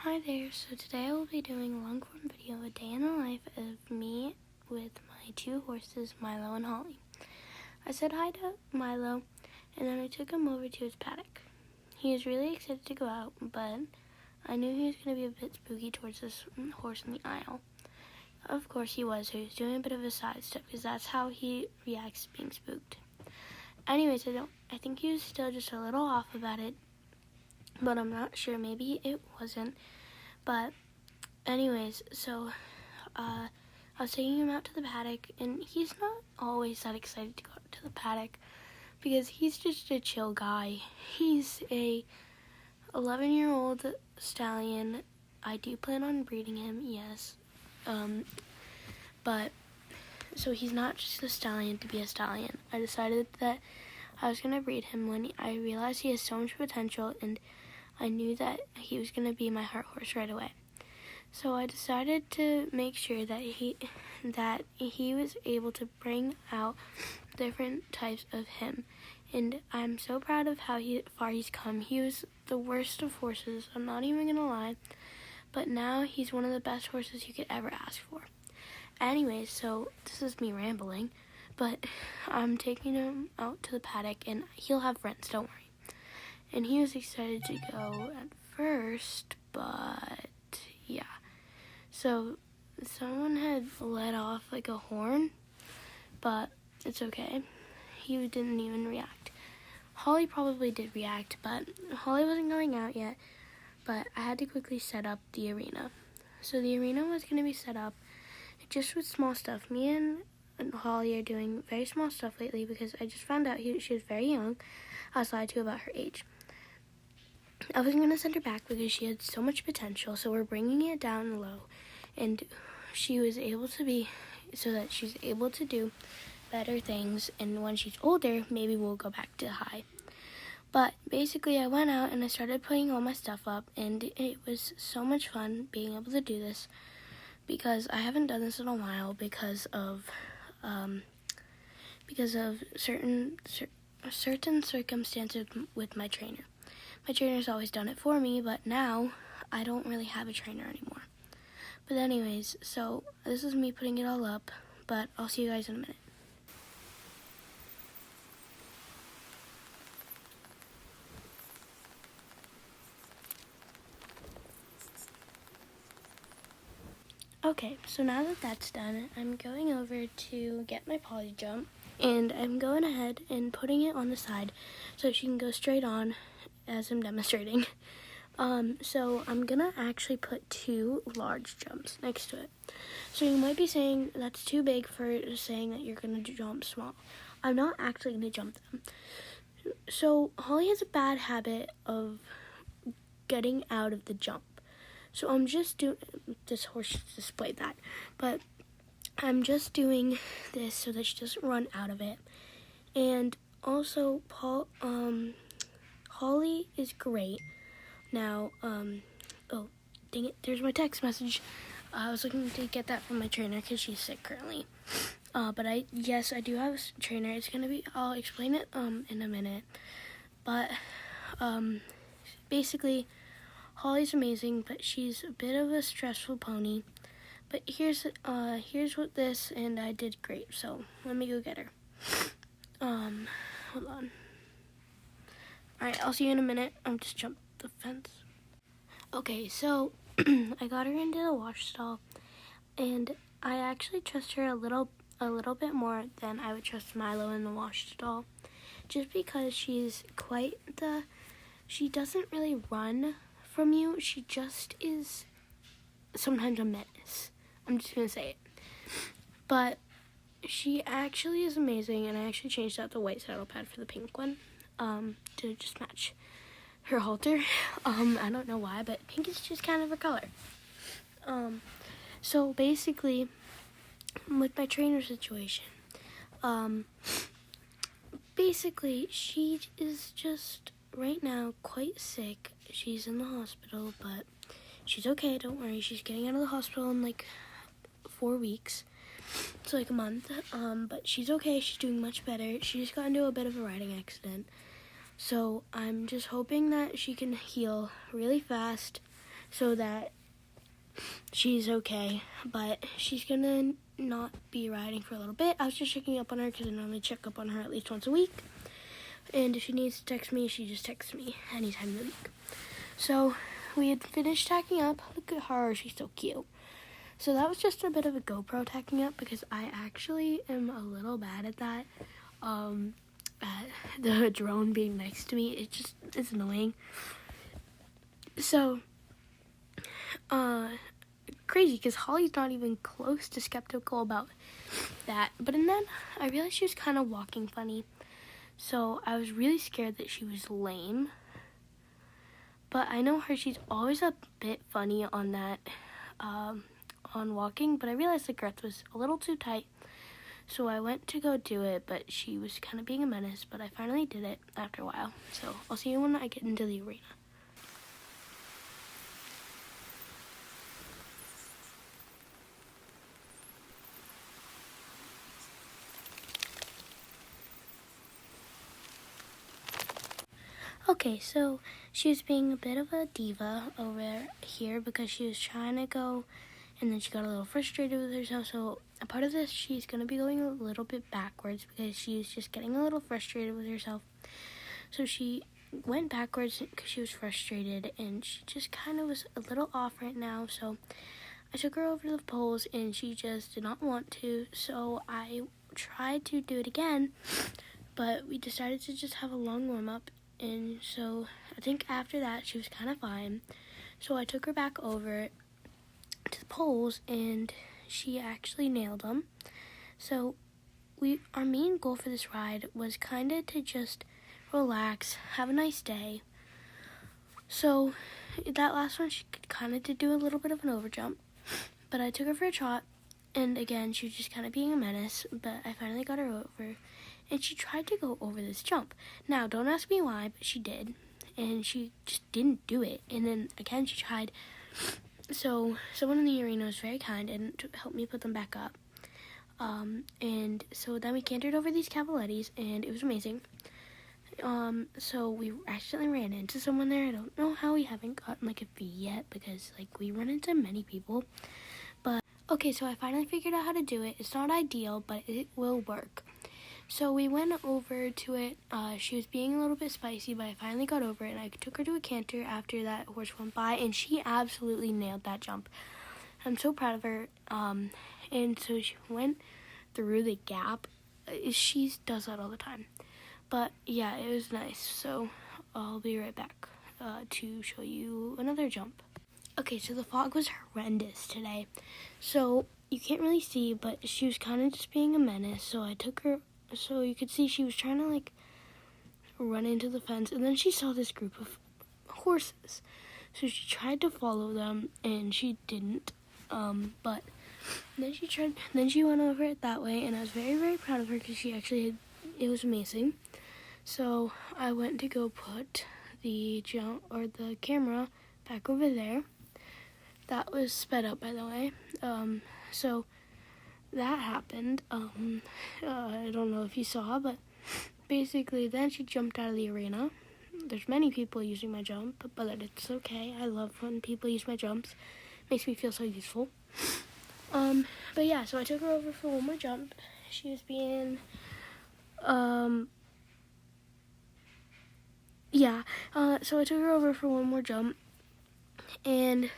Hi there, so today I will be doing a long form video, a day in the life of me with my two horses, Milo and Holly. I said hi to Milo, and then I took him over to his paddock. He was really excited to go out, but I knew he was going to be a bit spooky towards this horse in the aisle. Of course he was, so he was doing a bit of a side step, because that's how he reacts to being spooked. Anyways, I think he was still just a little off about it, but I'm not sure, maybe it wasn't. But anyways, so I was taking him out to the paddock, and he's not always that excited to go out to the paddock because he's just a chill guy. He's a 11-year-old stallion. I do plan on breeding him, yes. But so he's not just a stallion to be a stallion. I decided that I was going to breed him when I realized he has so much potential, and I knew that he was going to be my heart horse right away. So I decided to make sure that he was able to bring out different types of him. And I'm so proud of how far he's come. He was the worst of horses, I'm not even going to lie. But now he's one of the best horses you could ever ask for. Anyways, so this is me rambling, but I'm taking him out to the paddock, and he'll have friends, don't worry. And he was excited to go at first, but yeah. So someone had let off like a horn, but it's okay. He didn't even react. Holly probably did react, but Holly wasn't going out yet, but I had to quickly set up the arena. So the arena was going to be set up just with small stuff. Me and Holly are doing very small stuff lately because I just found out she was very young. I was lied to about her age. I wasn't going to send her back because she had so much potential, so we're bringing it down low. And she was able to be, so that she's able to do better things, and when she's older, maybe we'll go back to high. But basically, I went out and I started putting all my stuff up, and it was so much fun being able to do this because I haven't done this in a while because of certain circumstances with my trainer. My trainer's always done it for me, but now I don't really have a trainer anymore. But anyways, so this is me putting it all up, but I'll see you guys in a minute. Okay, so now that that's done, I'm going over to get my poly jump, and I'm going ahead and putting it on the side so she can go straight on as I'm demonstrating. So I'm gonna actually put 2 large jumps next to it. So you might be saying that's too big for saying that you're gonna jump small. I'm not actually gonna jump them. So Holly has a bad habit of getting out of the jump. So I'm just doing, this horse displayed that, but I'm just doing this so that she doesn't run out of it. And also, Holly is great. Now, oh, dang it, there's my text message. I was looking to get that from my trainer because she's sick currently. But I do have a trainer. I'll explain it in a minute. But basically, Holly's amazing, but she's a bit of a stressful pony. But here's what this, and I did great. So let me go get her. Hold on. All right, I'll see you in a minute. I'm just jumped the fence. Okay, so I got her into the wash stall, and I actually trust her a little bit more than I would trust Milo in the wash stall, just because she doesn't really run from you. She just is sometimes a menace. I'm just gonna say it. But she actually is amazing, and I actually changed out the white saddle pad for the pink one to just match her halter. I don't know why, but pink is just kind of her color. So basically, with my trainer situation, basically she is just right now quite sick. She's in the hospital, but she's okay, don't worry. She's getting out of the hospital in like 4 weeks. It's like a month. But she's okay, she's doing much better. She just got into a bit of a riding accident. So I'm just hoping that she can heal really fast so that she's okay, but she's gonna not be riding for a little bit. I was just checking up on her because I normally check up on her at least once a week. And if she needs to text me, she just texts me anytime of the week. So we had finished tacking up. Look at her, she's so cute. So that was just a bit of a GoPro tacking up because I actually am a little bad at that. The drone being next to me, it's annoying. So, crazy because Holly's not even close to skeptical about that. But then I realized she was kind of walking funny. So I was really scared that she was lame. But I know her, she's always a bit funny on that, on walking. But I realized the girth was a little too tight. So I went to go do it, but she was kind of being a menace. But I finally did it after a while. So I'll see you when I get into the arena. Okay, so she was being a bit of a diva over here because she was trying to go, and then she got a little frustrated with herself. So a part of this, she's going to be going a little bit backwards because she's just getting a little frustrated with herself. So she went backwards because she was frustrated, and she just kind of was a little off right now. So I took her over to the poles, and she just did not want to. So I tried to do it again, but we decided to just have a long warm-up. And so I think after that, she was kind of fine. So I took her back over to the poles, and she actually nailed them. So our main goal for this ride was kind of to just relax, have a nice day. So that last one, she kind of did do a little bit of an overjump. But I took her for a trot, and again, she was just kind of being a menace. But I finally got her over. And she tried to go over this jump. Now, don't ask me why, but she did. And she just didn't do it. And then, again, she tried. So, someone in the arena was very kind and helped me put them back up. And so then we cantered over these cavalettis, and it was amazing. So we accidentally ran into someone there. I don't know how we haven't gotten, like, a fee yet, because, like, we run into many people. But, okay, so I finally figured out how to do it. It's not ideal, but it will work. So we went over to it. She was being a little bit spicy, but I finally got over it, and I took her to a canter after that horse went by, and she absolutely nailed that jump. I'm so proud of her. And so she went through the gap. She does that all the time. But yeah, it was nice. So I'll be right back to show you another jump. Okay, so the fog was horrendous today. So you can't really see, but she was kind of just being a menace. So I took her. So you could see she was trying to, like, run into the fence, and then she saw this group of horses. So she tried to follow them, and she didn't. But then she went over it that way, and I was very, very proud of her because she actually it was amazing. So I went to go put the camera back over there. That was sped up, by the way. So that happened. I don't know if you saw, but basically then she jumped out of the arena. There's many people using my jump, but it's okay. I love when people use my jumps. Makes me feel so useful. But yeah, so I took her over for one more jump. She was being, so I took her over for one more jump, and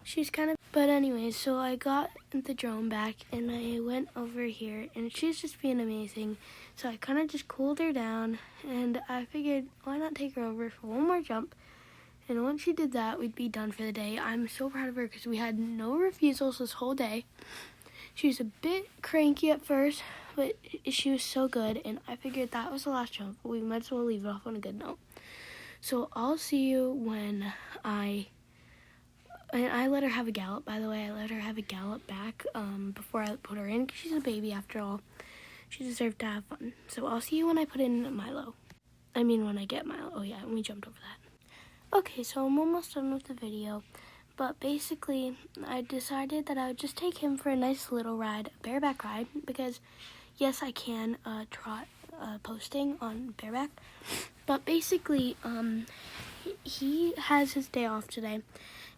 she's kind of, but anyways, so I got the drone back, and I went over here, and she's just being amazing. So I kind of just cooled her down, and I figured, why not take her over for one more jump? And once she did that, we'd be done for the day. I'm so proud of her because we had no refusals this whole day. She was a bit cranky at first, but she was so good, and I figured that was the last jump. We might as well leave it off on a good note. So I'll see you when I let her have a gallop, by the way. I let her have a gallop back before I put her in, because she's a baby after all. She deserved to have fun. So I'll see you when I put in Milo. I mean, when I get Milo. Oh yeah, we jumped over that. Okay, so I'm almost done with the video. But basically, I decided that I would just take him for a nice little ride, a bareback ride, because yes, I can trot posting on bareback. But basically, he has his day off today,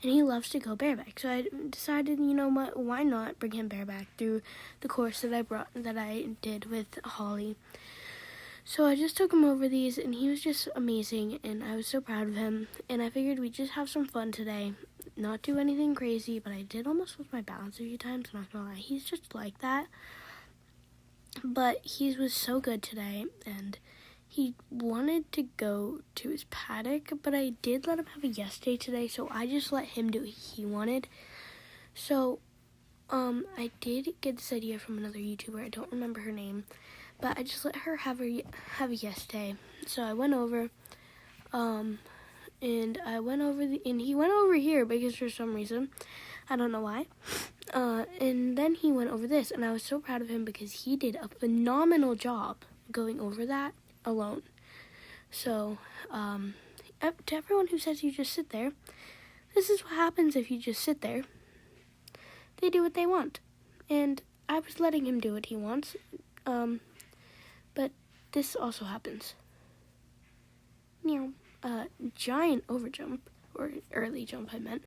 and he loves to go bareback. So I decided, you know what, why not bring him bareback through the course that I did with Holly. So I just took him over these, and he was just amazing, and I was so proud of him. And I figured we'd just have some fun today, not do anything crazy, but I did almost lose my balance a few times, not gonna lie. He's just like that. But he was so good today, and he wanted to go to his paddock, but I did let him have a yes day today, so I just let him do what he wanted. So, I did get this idea from another YouTuber. I don't remember her name, but I just let her have a yes day. So I went over, and he went over here because for some reason, I don't know why. And then he went over this, and I was so proud of him because he did a phenomenal job going over that alone. So, to everyone who says you just sit there, this is what happens if you just sit there. They do what they want. And I was letting him do what he wants. But this also happens. Giant overjump, or early jump I meant.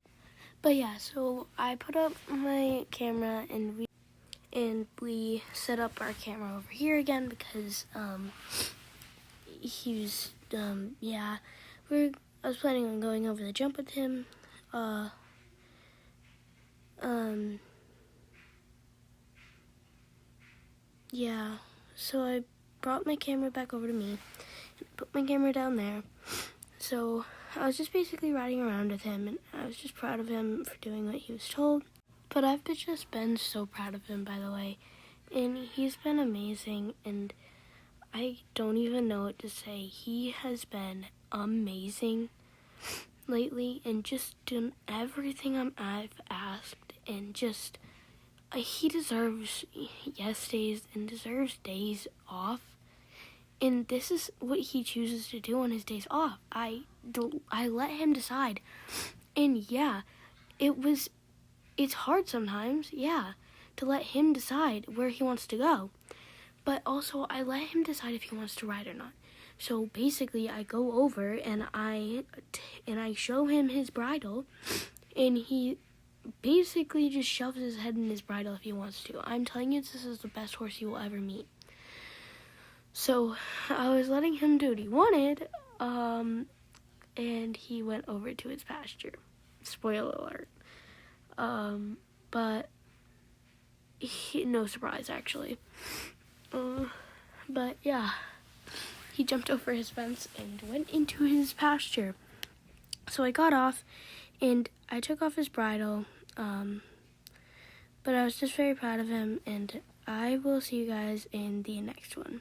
But yeah, so I put up my camera, and we set up our camera over here again because he was I was planning on going over the jump with him. So I brought my camera back over to me, put my camera down there. So I was just basically riding around with him, and I was just proud of him for doing what he was told. But I've just been so proud of him, by the way, and he's been amazing, and I don't even know what to say. He has been amazing lately, and just done everything I've asked, and just he deserves yes days and deserves days off. And this is what he chooses to do on his days off. I let him decide. And yeah, it's hard sometimes, to let him decide where he wants to go. But also, I let him decide if he wants to ride or not. So basically, I go over and I show him his bridle, and he basically just shoves his head in his bridle if he wants to. I'm telling you, this is the best horse you will ever meet. So I was letting him do what he wanted, and he went over to his pasture. Spoiler alert. But no surprise, actually. But yeah, he jumped over his fence and went into his pasture. So I got off, and I took off his bridle, but I was just very proud of him, and I will see you guys in the next one.